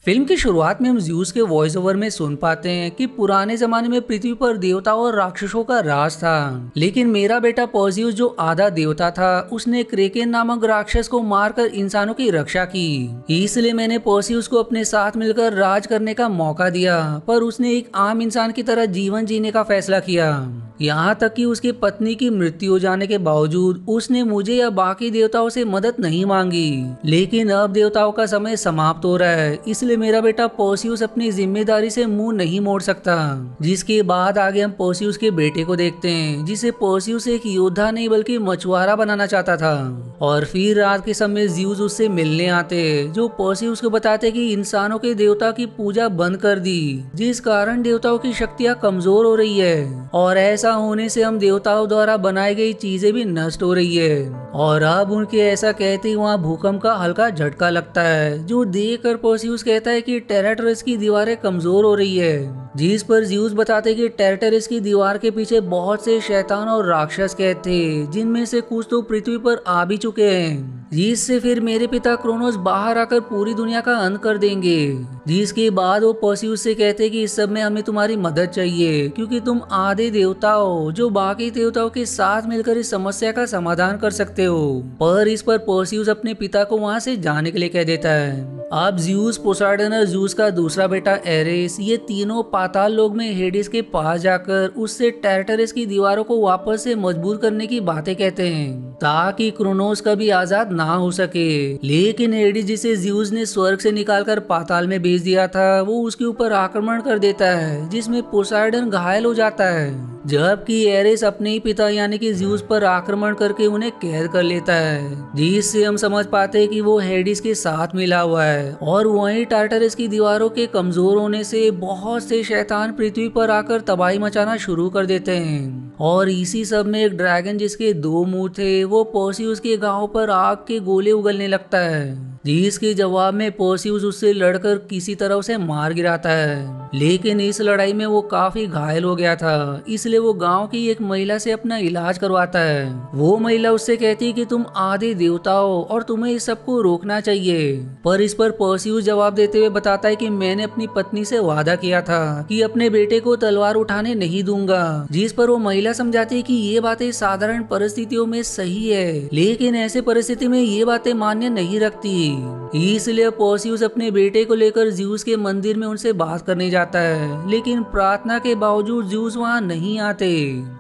Film की शुरुआत में हम ज़्यूस के वॉइस ओवर में सुन पाते हैं कि पुराने जमाने में पृथ्वी पर देवताओं और राक्षसों का राज था। लेकिन मेरा बेटा पर्सिउस जो आधा देवता था, उसने क्रेकेन नामक राक्षस को मारकर इंसानों की रक्षा की। इसलिए मैंने पर्सिउस को अपने साथ मिलकर राज करने का मौका दिया, पर उसने एक आम इंसान की तरह जीवन जीने का फैसला किया। यहाँ तक कि उसकी पत्नी की मृत्यु हो जाने के बावजूद उसने मुझे या बाकी देवताओं से मदद नहीं मांगी। लेकिन अब देवताओं का समय समाप्त हो रहा है, इसलिए मेरा बेटा पर्सिउस अपनी जिम्मेदारी से मुंह नहीं मोड़ सकता। जिसके बाद आगे हम पर्सिउस के बेटे को देखते हैं, जिसे पर्सिउस एक योद्धा नहीं बल्कि मछुआरा बनाना चाहता था। और फिर रात के समय ज़्यूस उससे मिलने आते, जो पर्सिउस को बताते कि इंसानों के देवता की पूजा बंद कर दी, जिस कारण देवताओं की शक्तियां कमजोर हो रही है। और ऐसा होने से हम देवताओं द्वारा बनाई गई चीजें भी नष्ट हो रही है। और अब उनके ऐसा कहते ही वहाँ भूकंप का हल्का झटका लगता है, जो देखकर पर्सिउस कहता है कि टेराटरस की दीवारें कमजोर हो रही है। जिस पर ज़्यूस बताते कि टेराटरस की दीवार के पीछे बहुत से शैतान और राक्षस कैद थे, जिनमें से कुछ तो पृथ्वी पर आ भी चुके हैं। जिससे फिर मेरे पिता क्रोनोस बाहर आकर पूरी दुनिया का अंत कर देंगे। जिसके बाद वो पर्सिउस से कहते कि इस सब में हमें तुम्हारी मदद चाहिए, क्योंकि तुम आधे देवता हो जो बाकी देवताओं के साथ मिलकर इस समस्या का समाधान कर सकते हो। पर इस पर पर्सिउस अपने पिता को वहां से जाने के लिए कह देता है। अब ज़्यूस, पोसाइडन और ज़्यूस का दूसरा बेटा एरेस, ये तीनों पाताल लोक में हेडिस के पास जाकर उससे टेराटरस की दीवारों को वापस से मजबूत करने की बातें कहते हैं, ताकि क्रोनोस कभी आजाद ना हो सके। लेकिन हेडिस, जिसे ज़्यूस ने स्वर्ग से निकालकर पाताल में भेज दिया था, वो उसके ऊपर आक्रमण कर देता है, जिसमें पोसाइडन घायल हो जाता है। जबकि एरेस अपने ही पिता यानी कि ज़्यूस पर आक्रमण करके उन्हें कैद कर लेता है, जिससे हम समझ पाते हैं कि वो हेडिस के साथ मिला हुआ है। और वहीं टार्टरस की दीवारों के कमजोर होने से बहुत से शैतान पृथ्वी पर आकर तबाही मचाना शुरू कर देते हैं। और इसी सब में एक ड्रैगन, जिसके दो मुंह थे, वो पर्सिउस के गांव पर आग के गोले उगलने लगता है। जिसके जवाब में पर्सिउस उससे लड़कर किसी तरह उसे मार गिराता है। लेकिन इस लड़ाई में वो काफी घायल हो गया था, इसलिए वो गांव की एक महिला से अपना इलाज करवाता है। वो महिला उससे कहती है कि तुम आधे देवता हो और तुम्हें इस सब को रोकना चाहिए। पर इस पर पर्सिउस जवाब देते हुए बताता है कि मैंने अपनी पत्नी से वादा किया था कि अपने बेटे को तलवार उठाने नहीं दूंगा। जिस पर वो महिला समझाती है कि ये बातें साधारण परिस्थितियों में सही है, लेकिन ऐसे परिस्थिति में ये बातें मान्य नहीं रखती। इसलिए पर्सिउस अपने बेटे को लेकर ज़्यूस के मंदिर में उनसे बात करने जाता है, लेकिन प्रार्थना के बावजूद ज़्यूस वहां नहीं आते।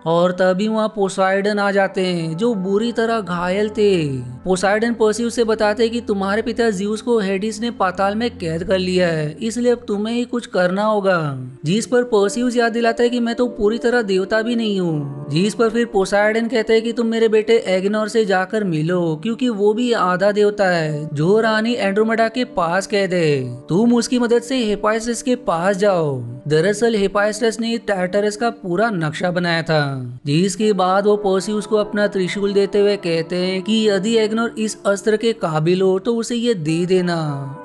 और तभी वहां पोसाइडन आ जाते हैं, जो बुरी तरह घायल थे। पोसाइडन पर्सिउस से बताते हैं कि तुम्हारे पिता ज़्यूस को हेडिस ने पाताल में कैद कर लिया है, इसलिए अब तुम्हें ही कुछ करना होगा। जिस पर पर्सिउस याद दिलाता है कि मैं तो पूरी तरह देवता भी नहीं हूँ। जिस पर फिर पोसाइडन कहते हैं कि तुम मेरे बेटे एग्नोर से जाकर मिलो, क्योंकि वो भी आधा देवता है जो रानी एंड्रोमेडा के पास कैद है। तुम उसकी मदद से हेफाइस्टस के पास जाओ। दरअसल हेफाइस्टस ने टार्टरस का पूरा नक्शा बनाया था। जिसके बाद वो पर्सिउस को अपना त्रिशूल देते हुए कहते हैं कि यदि एग्नोर इस अस्त्र के काबिल हो तो उसे ये दे देना।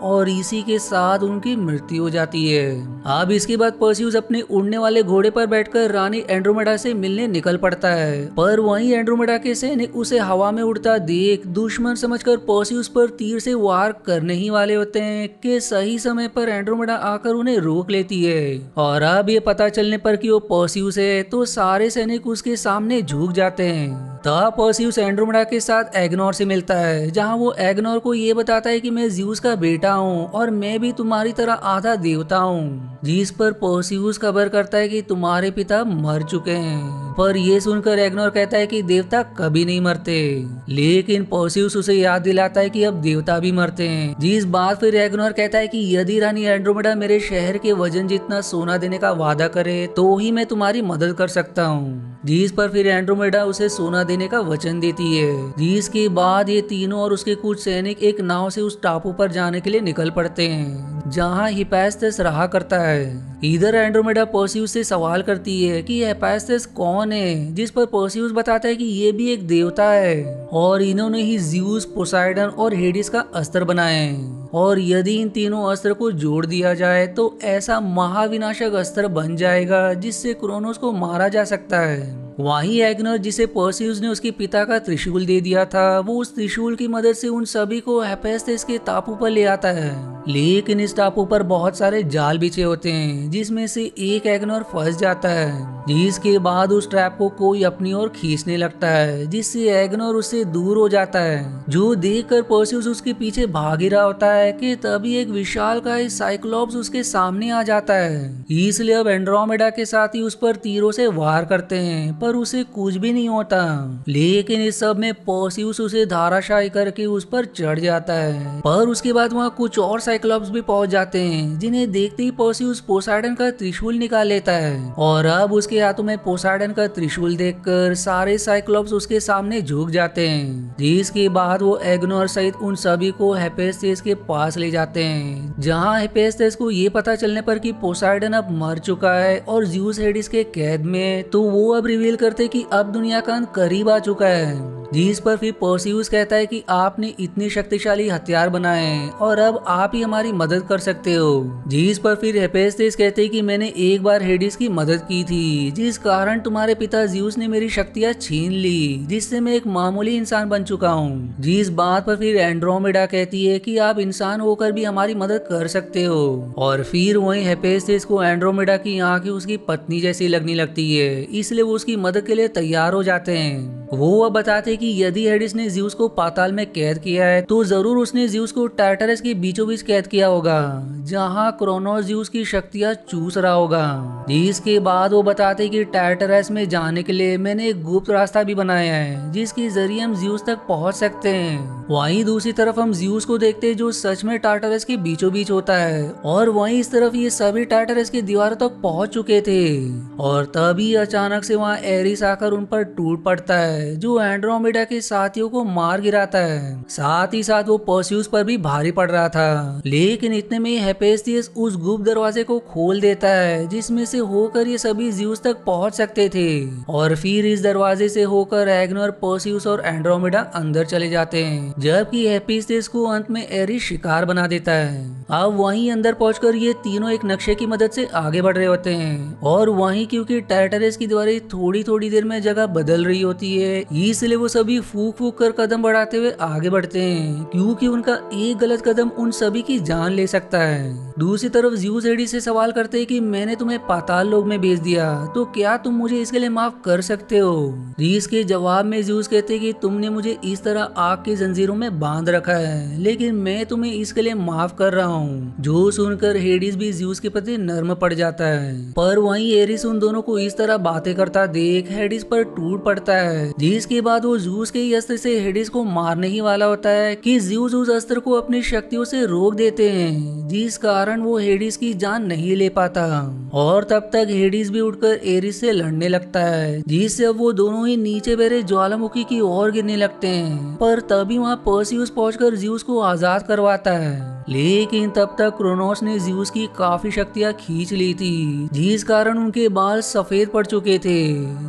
और इसी के साथ उनकी मृत्यु हो जाती है। अब इसके बाद पर्सिउस अपने उड़ने वाले घोड़े पर बैठकर रानी एंड्रोमेडा से मिलने निकल पड़ता है। पर वहीं एंड्रोमेडा के सैनिक उसे हवा में उड़ता देख दुश्मन समझकर पर्सिउस पर तीर से वार करने ही वाले होते हैं कि सही समय पर एंड्रोमेडा आकर उन्हें रोक लेती है। और अब ये पता चलने पर कि वो पर्सिउस है, तो सारे सैनिक उसके सामने झुक जाते हैं। तब पर्सिउस एंड्रोमेडा के साथ एग्नोर से मिलता है, जहां वो एग्नोर को ये बताता है कि मैं ज़्यूस का बेटा हूँ और मैं भी तुम्हारी तरह आधा देवता हूँ। जिस पर पर्सिउस खबर करता है कि तुम्हारे पिता मर चुके हैं। पर ये सुनकर एग्नोर कहता है कि देवता कभी नहीं मरते। लेकिन पर्सिउस उसे याद दिलाता है कि अब देवता भी मरते हैं। जिस बात फिर एग्नोर कहता है कि यदि रानी एंड्रोमेडा मेरे शहर के वजन जितना सोना देने का वादा करे तो ही मैं तुम्हारी मदद कर सकता हूँ। जिस पर फिर एंड्रोमेडा उसे सोना देने का वचन देती है। जिसके बाद ये तीनों और उसके कुछ सैनिक एक नाव से उस टापू पर जाने के लिए निकल पड़ते हैं, जहाँ हेफाइस्टस रहा करता है। इधर एंड्रोमेडा पर्सिउस से सवाल करती है कि हेफाइस्टस कौन है, जिस पर पर्सिउस बताता है कि ये भी एक देवता है और इन्होंने ही ज़्यूस, पोसाइडन और हेडिस का अस्त्र बनाए हैं। और यदि इन तीनों अस्त्र को जोड़ दिया जाए तो ऐसा महाविनाशक अस्त्र बन जाएगा जिससे क्रोनोस को मारा जा सकता है। वहीं एग्नर, जिसे पर्सिउस ने उसके पिता का त्रिशूल दे दिया था, वो उस त्रिशूल की मदद से उन सभी को हेफेस्टस के टापू पर ले आता है। लेकिन इस टापू पर बहुत सारे जाल बिछे होते हैं जिसमें से एक एग्नर फंस जाता है, जिसके बाद उस ट्रैप को कोई अपनी ओर खींचने लगता है जिससे एग्नर उससे दूर हो जाता है। जो देखकर पर्सिउस उसके पीछे भाग ही रहा होता है कि तभी एक विशालकाय साइक्लोप्स उसके सामने आ जाता है। इसलिए अब एंड्रोमेडा के साथ ही उस पर तीरों से वार करते हैं पर उसे कुछ भी नहीं होता। लेकिन इस सब में पर्सिउस उसे धाराशायी करके उस पर चढ़ जाता है। पर उसके बाद वहाँ कुछ और साइक्लोप्स भी पहुंच जाते हैं जिन्हें देखते ही पर्सिउस पोसाइडन का त्रिशूल निकाल लेता है। और अब उसके हाथों में पोसाइडन का त्रिशूल देखकर सारे साइक्लोप्स उसके सामने झुक जाते हैं, जिसके बाद वो एग्नोर सहित उन सभी को हेफेस्टस के पास ले जाते हैं, जहाँ हेफेस्टस को ये पता चलने पर कि पोसाइडन अब मर चुका है और ज़्यूस हेडिस के कैद में, तो वो अब रिवील करते कि अब दुनिया का अंत करीब आ चुका है। जिस पर फिर पर्सिउस कहता है कि आपने इतने शक्तिशाली हथियार बनाए हैं और अब आप ही हमारी मदद कर सकते हो। जिस पर फिर हेफेस्टस कहते हैं कि मैंने एक बार हेडिस की मदद की थी, जिस कारण तुम्हारे पिता ज़्यूस ने मेरी शक्तियां छीन ली, जिससे मैं एक मामूली इंसान बन चुका हूँ। जिस बात पर फिर एंड्रोमेडा कहती है कि आप इंसान होकर भी हमारी मदद कर सकते हो। और फिर वहीं हेफेस्टस को एंड्रोमेडा की आंखें उसकी पत्नी जैसी लगने लगती है, इसलिए वो उसकी मदद के लिए तैयार हो जाते हैं। वो अब बताते कि यदि हेडिस ने ज़्यूस को पाताल में कैद किया है तो जरूर उसने ज़्यूस को टार्टरस के बीचों बीच कैद किया होगा, जहां क्रोनोस ज़्यूस की शक्तियां चूस रहा होगा। जिसके बाद वो बताते कि टार्टरस में जाने के लिए मैंने एक गुप्त रास्ता भी बनाया है जिसके जरिए हम ज़्यूस तक पहुंच सकते हैं। वहीं दूसरी तरफ हम ज़्यूस को देखते हैं जो सच में टार्टरस के बीचों बीच होता है, और वहीं इस तरफ ये सभी टार्टरस की दीवारों तक पहुंच चुके थे। और तभी अचानक से वहाँ एरिस आकर उन पर टूट पड़ता है, जो एंड्रोमेडा के साथियों को मार गिराता है। साथ ही साथ वो पर्सिउस पर भी भारी पड़ रहा था। लेकिन इतने में हेफेस्टियस उस गुप्त दरवाजे को खोल देता है जिसमें से होकर ये सभी ज़्यूस तक पहुंच सकते थे। और फिर इस दरवाजे से होकर एग्नर, पर्सिउस और एंड्रोमेडा अंदर चले जाते हैं, जबकि हेफेस्टियस को अंत में एरिस शिकार बना देता है। अब वहीं अंदर पहुंचकर ये तीनों एक नक्शे की मदद से आगे बढ़ रहे होते हैं, और वहीं क्योंकि टार्टरस की दीवारें थोड़ी थोड़ी देर में जगह बदल रही होती है, इसलिए वो सभी फूक फूक कर कदम बढ़ाते हुए आगे बढ़ते हैं, क्योंकि उनका एक गलत कदम उन सभी की जान ले सकता है। दूसरी तरफ ज़्यूस हेडिस से सवाल करते हैं कि मैंने तुम्हें पाताल लोक में भेज दिया, तो क्या तुम मुझे इसके लिए माफ कर सकते हो। जिसके जवाब में ज़्यूस कहते हैं कि तुमने मुझे इस तरह आग की जंजीरों में बांध रखा है, लेकिन मैं तुम्हें इसके लिए माफ कर रहा हूँ। जो सुनकर हेडिस भी ज़्यूस के प्रति नर्म पड़ जाता है। पर वहीं एरिस उन दोनों को इस तरह बातें करता देख हेडिस पर टूट पड़ता है, जिसके बाद वो ज़्यूस के अस्त्र से हेडिस को मारने ही वाला होता है कि ज़्यूस उस अस्त्र को अपनी शक्तियों से रोक देते हैं, जिस कारण वो हेडिस की जान नहीं ले पाता। और तब तक हेडिस भी उठकर एरिस से लड़ने लगता है, जिससे अब वो दोनों ही नीचे बहरे ज्वालामुखी की ओर गिरने लगते हैं। पर तभी वहाँ पर्सिउस पहुंचकर ज़्यूस को आजाद करवाता है। लेकिन तब तक क्रोनोस ने ज़्यूस की काफी शक्तियां खींच ली थी, जिस कारण उनके बाल सफेद पड़ चुके थे।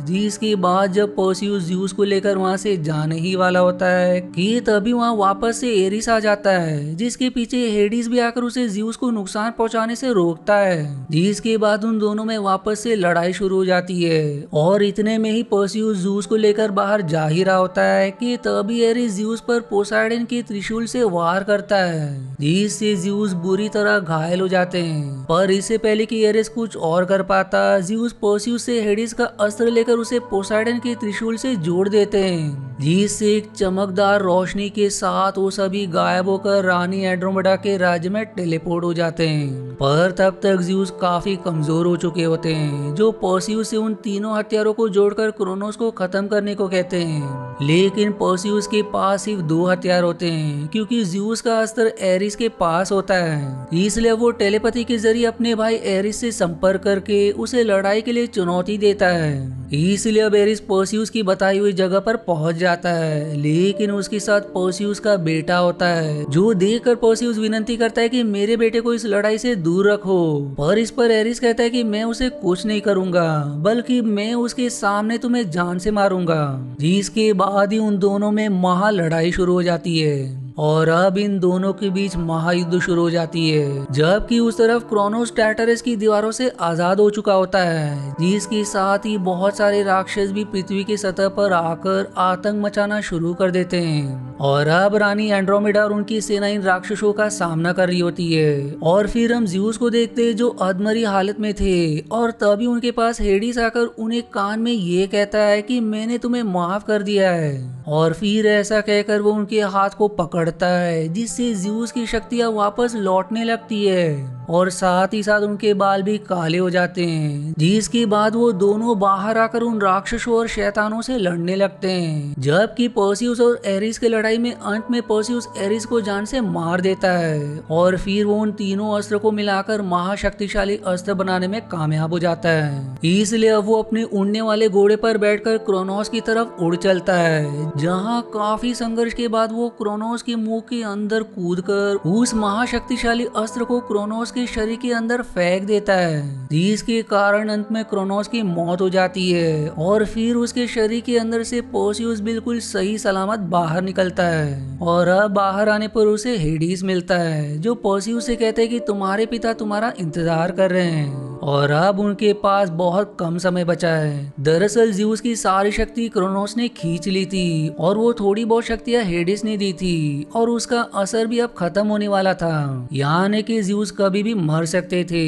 जिसके बाद जब पर्सिउस ज़्यूस को लेकर वहां से जाने ही वाला होता है कि तभी वहां वापस से एरिस आ जाता है, जिसके पीछे हेडिस भी आकर उसे ज़्यूस को नुकसान पहुंचाने से रोकता है। जिसके बाद उन दोनों में वापस से लड़ाई शुरू हो जाती है, और इतने में ही पर्सिउस ज़्यूस को लेकर बाहर जा ही रहा होता है कि तभी एरिस ज़्यूस पर पोसाइडन के त्रिशूल से वार करता है, जिससे ज़्यूस बुरी तरह घायल हो जाते हैं। पर इससे पहले कि एरिस कुछ और कर पाता, ज़्यूस पर्सिउस से हेडिस का अस्त्र लेकर उसे पोसाइडन के त्रिशूल से जोड़ देते हैं, जिससे एक चमकदार रोशनी के साथ वो सभी गायब होकर रानी एंड्रोमेडा के राज्य में टेलीपोर्ट हो जाते हैं। पर तब तक ज़्यूस काफी कमजोर हो चुके होते हैं, जो पर्सिउस से उन तीनों हथियारों को जोड़कर क्रोनोस को खत्म करने को कहते हैं। लेकिन पर्सिउस के पास सिर्फ 2 हथियार होते हैं, क्योंकि ज़्यूस का अस्त्र एरिस के पास होता है। इसलिए वो टेलीपैथी के जरिए अपने भाई एरिस से संपर्क करके उसे लड़ाई के लिए चुनौती देता है। इसलिए अब एरिस पर्सिउस की बताई हुई जगह पर पहुंच जाता है, लेकिन उसके साथ पर्सिउस का बेटा होता है, जो देखकर पर्सिउस विनती करता है कि मेरे बेटे को इस लड़ाई से दूर रखो। पर इस पर एरिस कहता है कि मैं उसे कुछ नहीं करूंगा, बल्कि मैं उसके सामने तुम्हें जान से मारूंगा। जिसके बाद ही उन दोनों में महा लड़ाई शुरू हो जाती है। और अब इन दोनों के बीच महायुद्ध शुरू हो जाती है, जबकि उस तरफ क्रोनोस टार्टारस की दीवारों से आजाद हो चुका होता है, जिसके साथ ही बहुत सारे राक्षस भी पृथ्वी की सतह पर आकर आतंक मचाना शुरू कर देते हैं। और अब रानी एंड्रोमेडा और उनकी सेना इन राक्षसों का सामना कर रही होती है। और फिर हम ज़्यूस को देखते हैं जो अधमरी हालत में थे, और तभी उनके पास हेडिस आकर उन्हें कान में ये कहता है कि मैंने तुम्हें माफ कर दिया है। और फिर ऐसा कहकर वो उनके हाथ को पकड़ता है, जिससे ज़्यूस की शक्तियां वापस लौटने लगती है और साथ ही साथ उनके बाल भी काले हो जाते हैं, जिसके बाद वो दोनों बाहर आकर उन राक्षसों और शैतानों से लड़ने लगते हैं। जबकि पर्सियस और एरिस की लड़ाई में अंत में पर्सियस एरिस को जान से मार देता है, और फिर वो उन तीनों अस्त्र को मिलाकर महाशक्तिशाली अस्त्र बनाने में कामयाब हो जाता है। इसलिए अब वो अपने उड़ने वाले घोड़े पर बैठकर क्रोनोस की तरफ उड़ चलता है, जहाँ काफी संघर्ष के बाद वो क्रोनोस के मुंह के अंदर कूदकर उस महाशक्तिशाली अस्त्र को क्रोनोस के शरीर के अंदर फेंक देता है, जिसके कारण अंत में क्रोनोस की मौत हो जाती है। और फिर उसके शरीर के अंदर से पर्सियस बिल्कुल सही सलामत बाहर निकलता है। और अब बाहर आने पर उसे हेडिस मिलता है, जो पर्सियस से कहते हैं कि तुम्हारे पिता तुम्हारा इंतजार कर रहे हैं और अब उनके पास बहुत कम समय बचा है। दरअसल ज़्यूस की सारी शक्ति क्रोनोस ने खींच ली थी और वो थोड़ी बहुत शक्तियां हेडिस ने दी थी, और उसका असर भी अब खत्म होने वाला था, यानी कि ज़्यूस कभी भी मर सकते थे।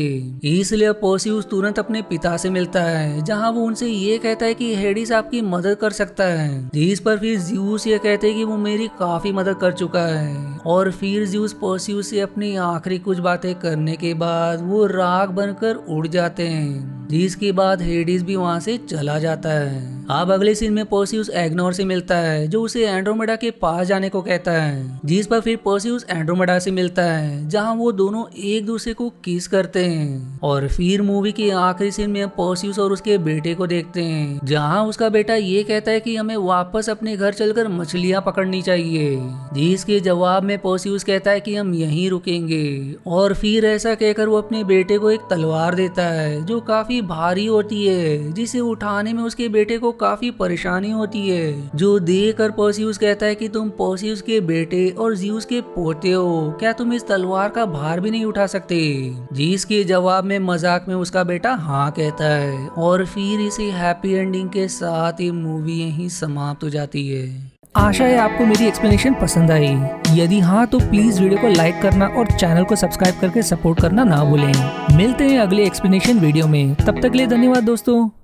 इसलिए पर्सियस तुरंत अपने पिता से मिलता है, जहां वो उनसे ये कहता है कि हेडिस आपकी मदद कर सकता है, जिस पर फिर ज़्यूस ये कहते हैं कि वो मेरी काफी मदद कर चुका है। और फिर ज़्यूस पर्सियस से अपनी आखिरी कुछ बातें करने के बाद वो राख बनकर उड़ जाते हैं, जिसके बाद हेडिस भी वहां से चला जाता है। अब अगले सीन में पर्सियस एग्नोर से मिलता है, जो उसे एंड्रोमेडा के पास जाने को कहता है, जिस पर फिर पर्सियस एंड्रोमेडा से मिलता है, जहां वो दोनों एक दूसरे को किस करते हैं। और फिर मूवी के आखिरी सीन में पर्सियस और उसके बेटे को देखते हैं, जहां उसका बेटा ये कहता है कि हमें वापस अपने घर चलकर मछलियां पकड़नी चाहिए, जिसके जवाब में पर्सियस कहता है कि हम यहीं रुकेंगे। और फिर ऐसा कहकर वो अपने बेटे को एक तलवार देता है, जो काफी भारी होती है, जिसे उठाने में उसके बेटे को काफी परेशानी होती है। जो देखकर पर्सियस कहता है कि तुम पर्सियस के बेटे और ज़्यूस के पोते हो, क्या तुम इस तलवार का भार भी नहीं उठा सकते? जिसके जवाब में मजाक में उसका बेटा हाँ कहता है। और फिर इसी हैप्पी एंडिंग के साथ ये मूवी यहीं समाप्त हो जाती है। आशा है आपको मेरी एक्सप्लेनेशन पसंद आई। यदि हाँ तो प्लीज वीडियो को लाइक करना और चैनल को सब्सक्राइब करके सपोर्ट करना ना भूलें। मिलते हैं अगले एक्सप्लेनेशन वीडियो में, तब तक के लिए धन्यवाद दोस्तों।